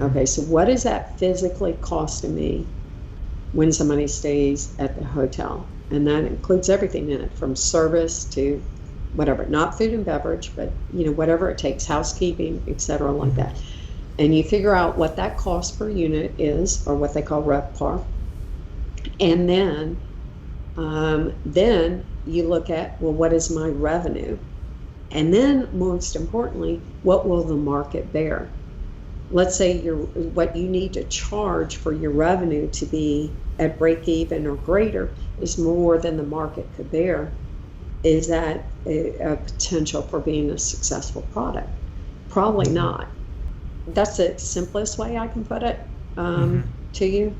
S3: Okay, so what is that physically costing me when somebody stays at the hotel? And that includes everything in it, from service to whatever, not food and beverage, but whatever it takes, housekeeping, etc., like that. And you figure out what that cost per unit is, or what they call RevPAR. And then you look at, well, what is my revenue? And then most importantly, what will the market bear? Let's say what you need to charge for your revenue to be at break even or greater is more than the market could bear. Is that a potential for being a successful product? Probably not. That's the simplest way I can put it to you.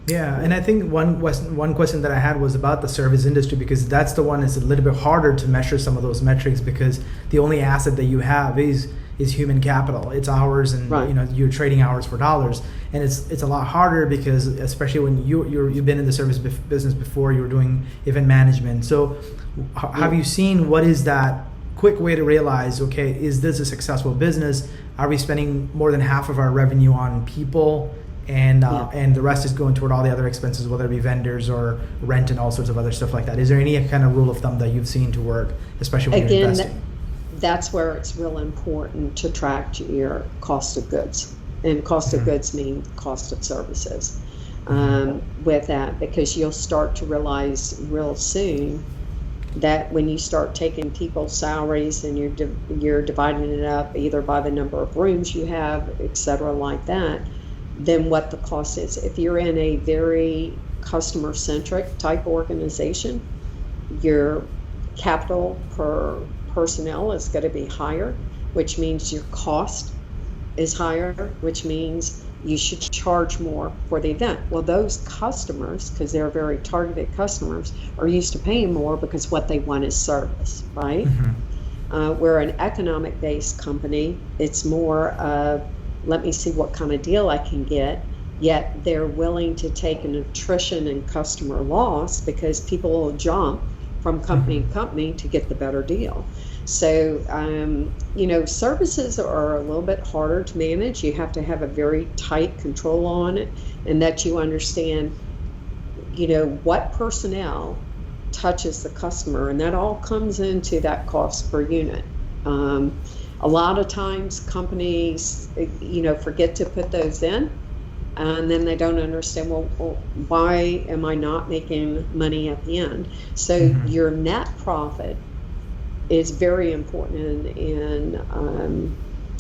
S1: Yeah, and I think one question that I had was about the service industry, because that's the one that's a little bit harder to measure some of those metrics, because the only asset that you have is human capital. It's hours, and
S3: right.
S1: You're trading hours for dollars, and it's a lot harder because, especially when you've been in the service business before, you were doing event management. So have you seen what is that quick way to realize, okay, is this a successful business? Are we spending more than half of our revenue on people, and the rest is going toward all the other expenses, whether it be vendors or rent and all sorts of other stuff like that? Is there any kind of rule of thumb that you've seen to work, especially when you're investing?
S3: That's where it's real important to track your cost of goods. And cost of goods mean cost of services with that, because you'll start to realize real soon that when you start taking people's salaries and you're dividing it up either by the number of rooms you have, et cetera, like that, then what the cost is. If you're in a very customer-centric type organization, your capital per personnel is going to be higher, which means your cost is higher, which means you should charge more for the event. Well, those customers, because they're very targeted customers, are used to paying more because what they want is service, right? We're an economic-based company. It's more of, let me see what kind of deal I can get, yet they're willing to take an attrition and customer loss because people will jump from company to company to get the better deal. So, services are a little bit harder to manage. You have to have a very tight control on it, and that you understand, what personnel touches the customer, and that all comes into that cost per unit. A lot of times companies, forget to put those in, and then they don't understand, well, why am I not making money at the end? So your net profit is very important in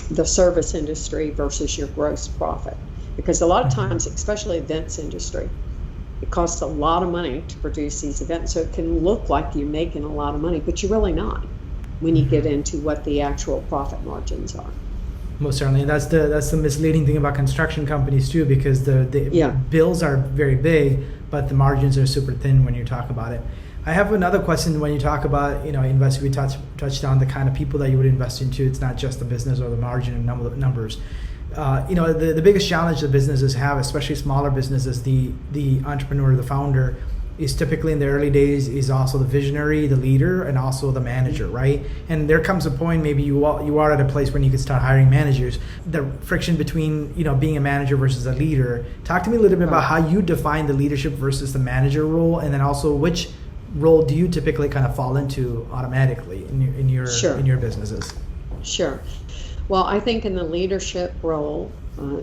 S3: the service industry versus your gross profit. Because a lot of times, especially events industry, it costs a lot of money to produce these events. So it can look like you're making a lot of money, but you're really not when you get into what the actual profit margins are.
S1: Most certainly. That's the misleading thing about construction companies too, because the bills are very big, but the margins are super thin when you talk about it. I have another question. When you talk about, invest, we touched on the kind of people that you would invest into. It's not just the business or the margin and numbers. The biggest challenge that businesses have, especially smaller businesses, the entrepreneur, the founder, is typically in the early days is also the visionary, the leader, and also the manager, right? And there comes a point, maybe you are at a place when you can start hiring managers. The friction between, being a manager versus a leader. Talk to me a little bit about how you define the leadership versus the manager role, and then also which role do you typically kind of fall into automatically in your businesses?
S3: Sure. Well, I think in the leadership role,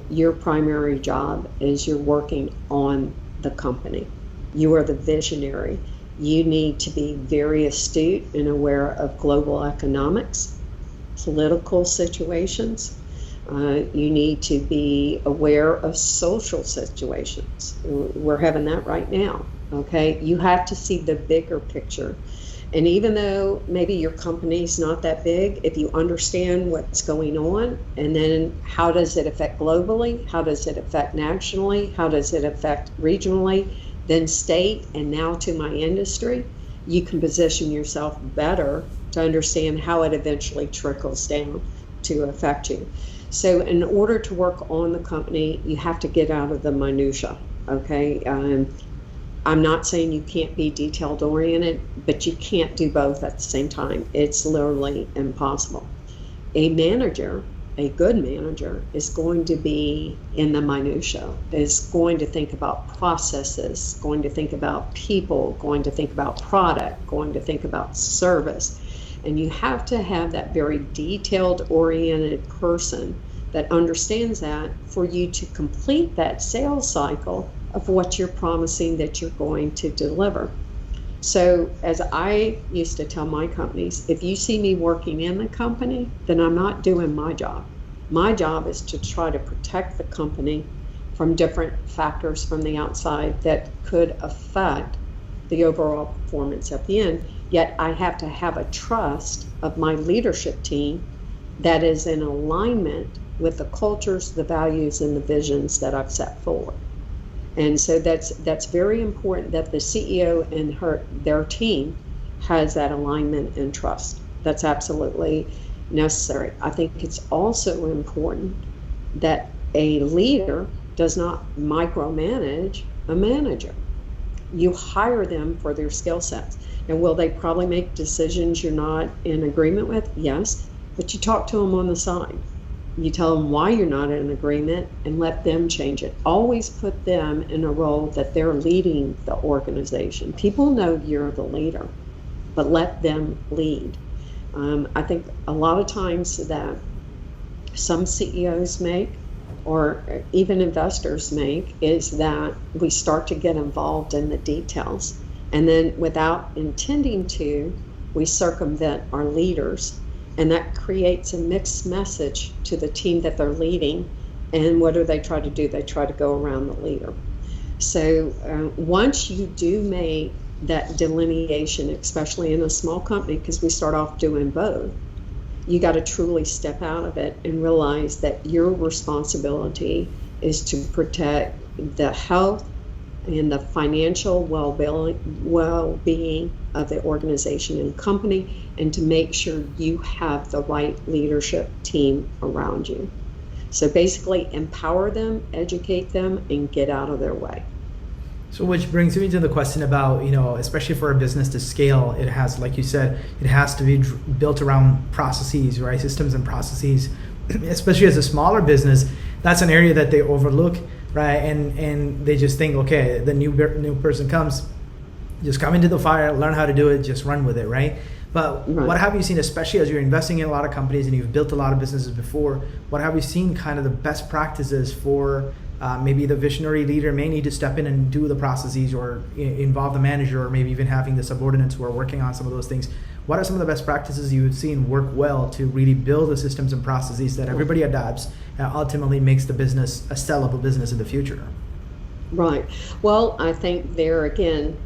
S3: your primary job is you're working on the company. You are the visionary. You need to be very astute and aware of global economics, political situations. You need to be aware of social situations. We're having that right now, okay? You have to see the bigger picture. And even though maybe your company's not that big, if you understand what's going on, and then how does it affect globally, how does it affect nationally, how does it affect regionally, then state, and now to my industry, you can position yourself better to understand how it eventually trickles down to affect you. So in order to work on the company, you have to get out of the minutia, okay? I'm not saying you can't be detailed oriented, but you can't do both at the same time. It's literally impossible. A manager, a good manager, is going to be in the minutia, is going to think about processes, going to think about people, going to think about product, going to think about service. And you have to have that very detailed oriented person that understands that for you to complete that sales cycle of what you're promising that you're going to deliver. So as I used to tell my companies, if you see me working in the company, then I'm not doing my job. My job is to try to protect the company from different factors from the outside that could affect the overall performance at the end. Yet I have to have a trust of my leadership team that is in alignment with the cultures, the values, and the visions that I've set forward. And so that's very important that the CEO and their team has that alignment and trust. That's absolutely necessary. I think it's also important that a leader does not micromanage a manager. You hire them for their skill sets. And will they probably make decisions you're not in agreement with? Yes, but you talk to them on the side. You tell them why you're not in agreement and let them change it. Always put them in a role that they're leading the organization. People know you're the leader, but let them lead. I think a lot of times that some CEOs make, or even investors make, is that we start to get involved in the details. And then without intending to, we circumvent our leaders. And that creates a mixed message to the team that they're leading. And what do they try to do? They try to go around the leader. So once you do make that delineation, especially in a small company, because we start off doing both, you got to truly step out of it and realize that your responsibility is to protect the health and the financial well-being of the organization and company, and to make sure you have the right leadership team around you. So basically empower them, educate them, and get out of their way.
S1: So which brings me to the question about, especially for a business to scale, it has, like you said, it has to be built around processes, right? Systems and processes, especially as a smaller business, that's an area that they overlook, right? And they just think, okay, the new person comes, just come into the fire, learn how to do it, just run with it, right? But what have you seen, especially as you're investing in a lot of companies and you've built a lot of businesses before, what have you seen kind of the best practices for maybe the visionary leader may need to step in and do the processes or involve the manager, or maybe even having the subordinates who are working on some of those things? What are some of the best practices you've seen work well to really build the systems and processes that everybody adopts and ultimately makes the business a sellable business in the future?
S3: Right. Well, I think there again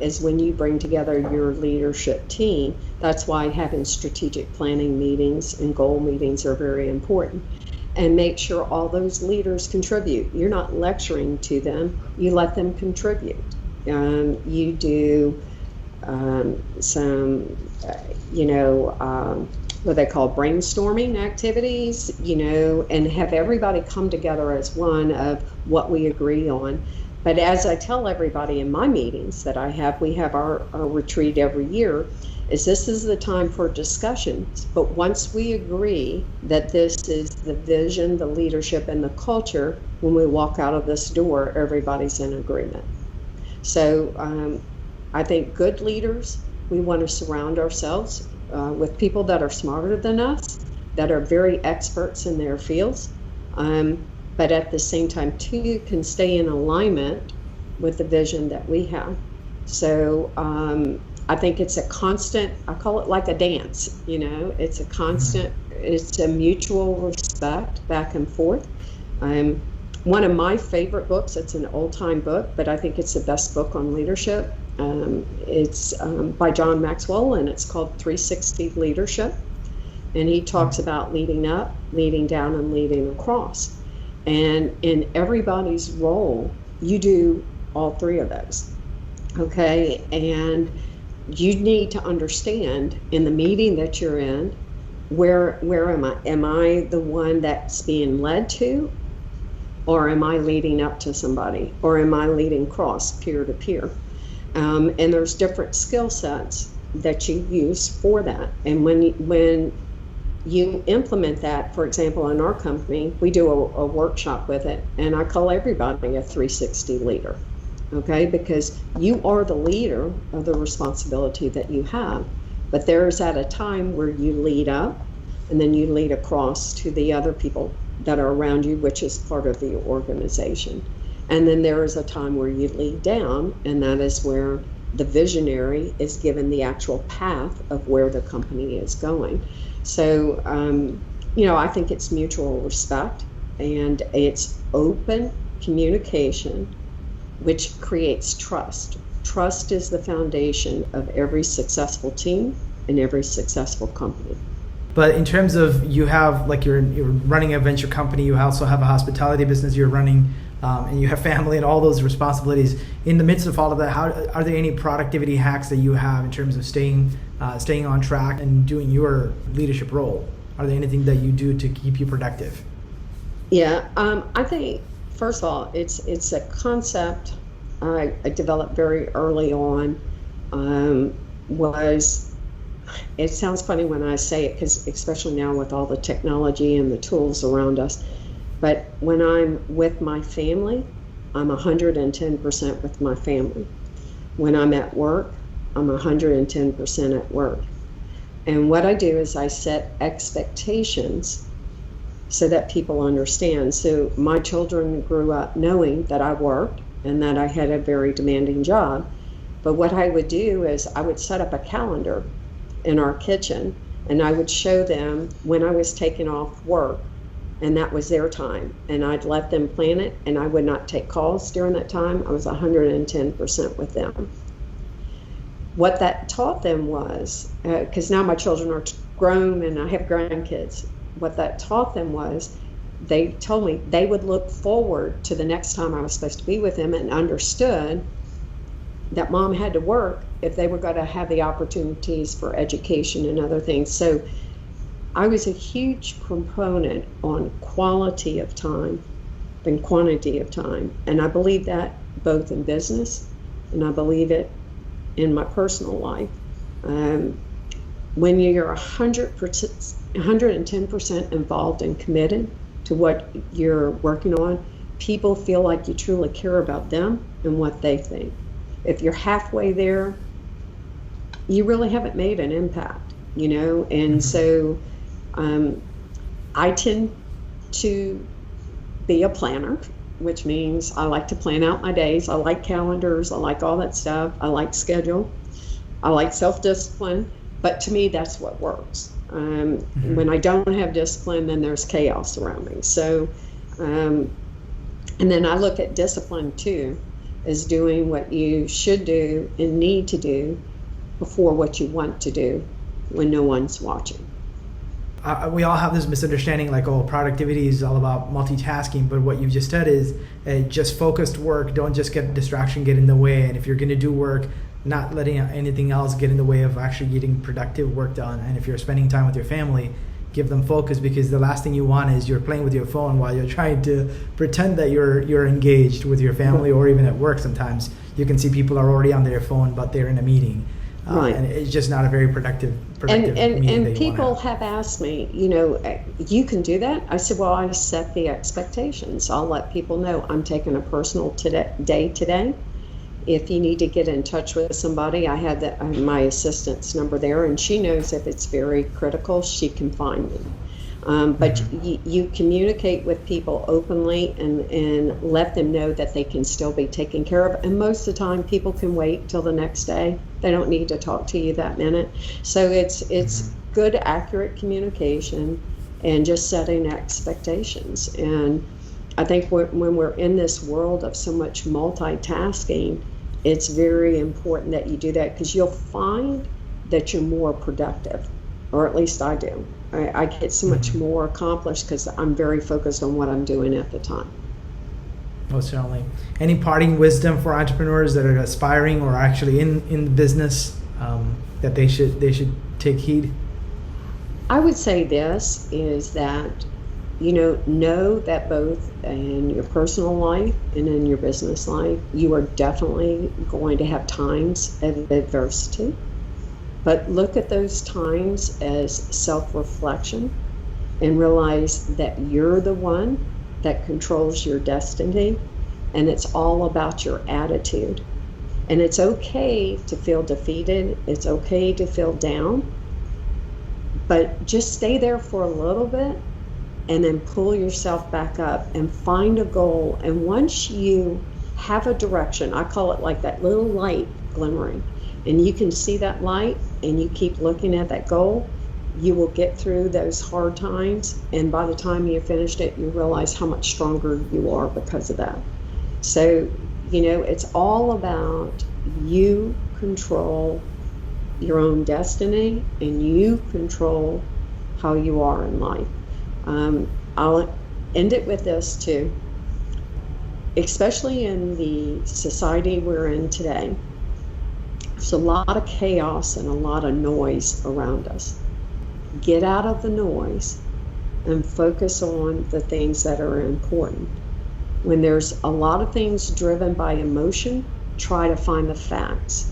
S3: is when you bring together your leadership team. That's why having strategic planning meetings and goal meetings are very important. And make sure all those leaders contribute. You're not lecturing to them, you let them contribute. You do some, what they call brainstorming activities, and have everybody come together as one of what we agree on. But as I tell everybody in my meetings that I have, we have our retreat every year, this is the time for discussions. But once we agree that this is the vision, the leadership, and the culture, when we walk out of this door, everybody's in agreement. So I think good leaders, we want to surround ourselves with people that are smarter than us, that are very experts in their fields, but at the same time, too, can stay in alignment with the vision that we have. So I think it's a constant, I call it like a dance, it's a constant, it's a mutual respect back and forth. One of my favorite books, it's an old time book, but I think it's the best book on leadership. It's by John Maxwell, and it's called 360 Leadership. And he talks about leading up, leading down, and leading across. And in everybody's role, you do all three of those, okay? And you need to understand in the meeting that you're in, where am I? Am I the one that's being led to? Or am I leading up to somebody? Or am I leading cross, peer to peer? And there's different skill sets that you use for that. And when you implement that, for example, in our company, we do a workshop with it, and I call everybody a 360 leader, okay? Because you are the leader of the responsibility that you have, but there's at a time where you lead up, and then you lead across to the other people that are around you, which is part of the organization. And then there is a time where you lead down, and that is where the visionary is given the actual path of where the company is going. So, I think it's mutual respect, and it's open communication, which creates trust. Trust is the foundation of every successful team and every successful company.
S1: But in terms of, you have, like, you're running a venture company, you also have a hospitality business you're running, and you have family and all those responsibilities. In the midst of all of that, how are there any productivity hacks that you have in terms of staying on track and doing your leadership role? Are there anything that you do to keep you productive?
S3: Yeah, I think, first of all, it's a concept I developed very early on. It sounds funny when I say it, because especially now with all the technology and the tools around us, but when I'm with my family, I'm 110% with my family. When I'm at work, I'm 110% at work. And what I do is I set expectations so that people understand. So my children grew up knowing that I worked and that I had a very demanding job. But what I would do is I would set up a calendar in our kitchen, and I would show them when I was taking off work, and that was their time, and I'd let them plan it, and I would not take calls during that time. I was 110% with them. What that taught them was, because now my children are grown and I have grandkids, what that taught them was, they told me they would look forward to the next time I was supposed to be with them, and understood that mom had to work if they were going to have the opportunities for education and other things. So I was a huge proponent on quality of time than quantity of time. And I believe that both in business and I believe it in my personal life. When you're 110% involved and committed to what you're working on, people feel like you truly care about them and what they think. If you're halfway there, you really haven't made an impact, And so I tend to be a planner, which means I like to plan out my days. I like calendars. I like all that stuff. I like schedule. I like self-discipline. But to me, that's what works. When I don't have discipline, then there's chaos around me. So, and then I look at discipline too, as doing what you should do and need to do before what you want to do when no one's watching.
S1: We all have this misunderstanding like, productivity is all about multitasking, but what you've just said is just focused work. Don't just get distraction get in the way. And if you're going to do work, not letting anything else get in the way of actually getting productive work done. And if you're spending time with your family, give them focus, because the last thing you want is you're playing with your phone while you're trying to pretend that you're engaged with your family, or even at work. Sometimes you can see people are already on their phone, but they're in a meeting.
S3: Right.
S1: And it's just not a very productive meeting.
S3: And people have asked me, you can do that? I said, well, I set the expectations. I'll let people know I'm taking a personal day today. If you need to get in touch with somebody, I had my assistant's number there, and she knows if it's very critical, she can find me. But you communicate with people openly and let them know that they can still be taken care of. And most of the time, people can wait till the next day. They don't need to talk to you that minute. So it's good, accurate communication and just setting expectations. And I think when we're in this world of so much multitasking, it's very important that you do that, because you'll find that you're more productive, or at least I do. I get so much more accomplished because I'm very focused on what I'm doing at the time.
S1: Most certainly. Any parting wisdom for entrepreneurs that are aspiring or actually in business that they should take heed?
S3: I would say this is that, know that both in your personal life and in your business life, you are definitely going to have times of adversity. But look at those times as self-reflection and realize that you're the one that controls your destiny, and it's all about your attitude. And it's okay to feel defeated. It's okay to feel down. But just stay there for a little bit and then pull yourself back up and find a goal. And once you have a direction, I call it like that little light glimmering, and you can see that light and you keep looking at that goal, you will get through those hard times. And by the time you finished it, you realize how much stronger you are because of that. So, it's all about you control your own destiny and you control how you are in life. I'll end it with this too. Especially in the society we're in today, there's a lot of chaos and a lot of noise around us. Get out of the noise and focus on the things that are important. When there's a lot of things driven by emotion, try to find the facts.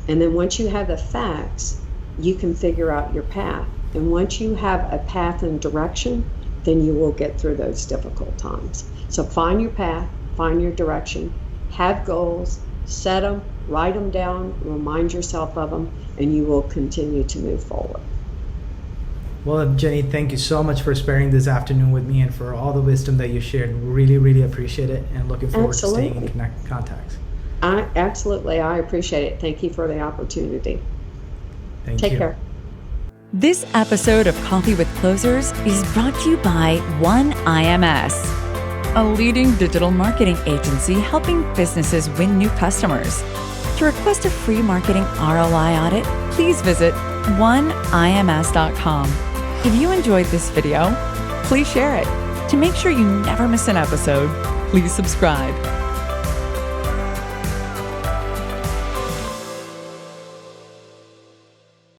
S3: And then once you have the facts, you can figure out your path. And once you have a path and direction, then you will get through those difficult times. So find your path, find your direction, have goals, set them, write them down, remind yourself of them, and you will continue to move forward.
S1: Well, Jennie, thank you so much for sparing this afternoon with me and for all the wisdom that you shared. Really, really appreciate it, and looking forward to staying in contact.
S3: Absolutely, I appreciate it. Thank you for the opportunity.
S1: Take
S3: care.
S2: This episode of Coffee with Closers is brought to you by One IMS, a leading digital marketing agency helping businesses win new customers. To request a free marketing ROI audit, please visit oneims.com. If you enjoyed this video, please share it. To make sure you never miss an episode, please subscribe.